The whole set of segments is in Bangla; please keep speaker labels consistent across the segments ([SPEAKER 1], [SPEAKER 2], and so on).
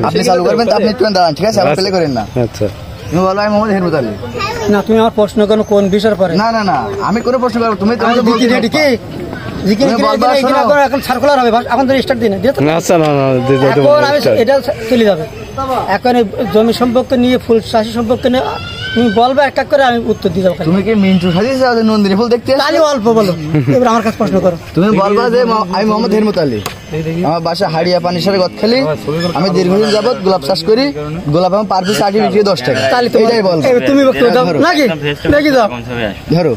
[SPEAKER 1] আপনি চালু করবেন, আপনি একটু দাঁড়ান, ঠিক আছে? প্লে করেন না। আচ্ছা, তুমি বলো আমি মোহাম্মদ হেরমত আলী।
[SPEAKER 2] না, তুমি আমার প্রশ্ন কেন কোন বিষয়ের পরে?
[SPEAKER 1] না না না, আমি কোনো প্রশ্ন করবো, তুমি এখন
[SPEAKER 2] সার্কুলার হবে, এখন তো স্টার্ট দিন।
[SPEAKER 3] আচ্ছা, না না,
[SPEAKER 2] এটা চলে যাবে। এখন জমি সম্পর্কে নিয়ে, ফুল চাষি সম্পর্কে নিয়ে তুমি বলবে এক এক করে, আমি উত্তর দিয়ে যাবো।
[SPEAKER 1] তুমি কি মিন্টু সাজিয়েছো নন্দিনী ফুল দেখতে?
[SPEAKER 2] তাহলে অল্প বলো, এবার আমার কাছে প্রশ্ন করো।
[SPEAKER 1] তুমি বলবা যে আমি মোহাম্মদ হেরমত আলী, আমার বাসা হাড়িয়া পানিসারে গদখালি, আমি দীর্ঘদিন যাবত গোলাপ চাষ করি, গোলাপ আমার পার পিস 60 বিক্রি 10 টাকা।
[SPEAKER 2] তাহলে
[SPEAKER 1] এটাই বল,
[SPEAKER 2] তুমি বক্তব্য দাও নাকি? দেখি দাও,
[SPEAKER 1] ধরো।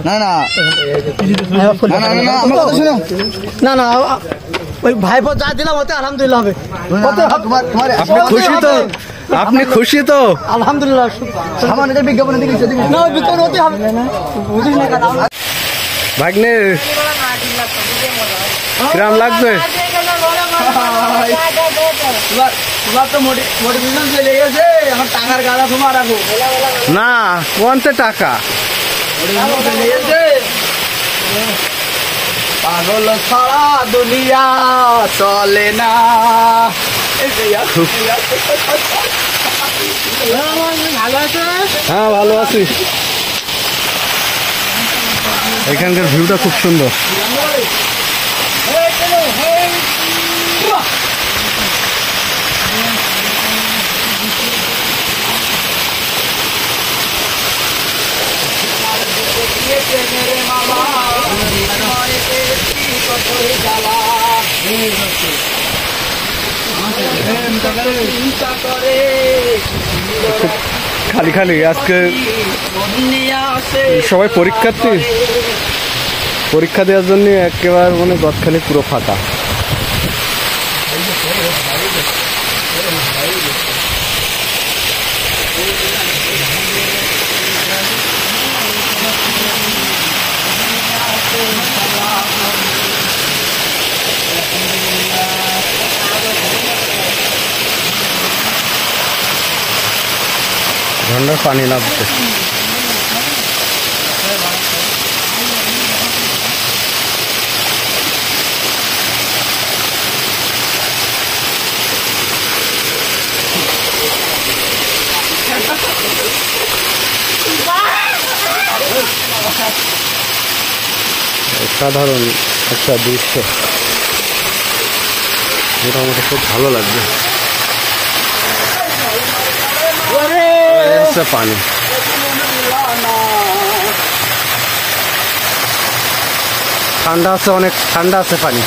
[SPEAKER 1] না না
[SPEAKER 2] না না, ওই ভাইপো যা দিলাম ওতে আলহামদুলিল্লাহ হবে।
[SPEAKER 3] খুশি তো? আপনি খুশি তো?
[SPEAKER 2] আলহামদুলিল্লাহ।
[SPEAKER 1] সামান্য বিজ্ঞাপন
[SPEAKER 2] না, বিজ্ঞাপন হতে হবে না, বুঝিস না।
[SPEAKER 3] ভাগ্নে কিরাম লাগবে? না, কোনতে টাকা?
[SPEAKER 1] পাগল ছাড়া দুনিয়া চলে না।
[SPEAKER 3] হ্যাঁ, ভালো আছি। এখানকার ভিউটা খুব সুন্দর। খালি খালি আজকে সবাই পরীক্ষার্থী, পরীক্ষা দেওয়ার জন্য একেবারে মানে গদখালি পুরো ফাঁকা। ঝর্ণার পানি নামছে। সাধারণ একটা দৃশ্য, যেটা আমাকে খুব ভালো লাগবে। পানি ঠান্ডা আছে, অনেক ঠান্ডা আছে পানি।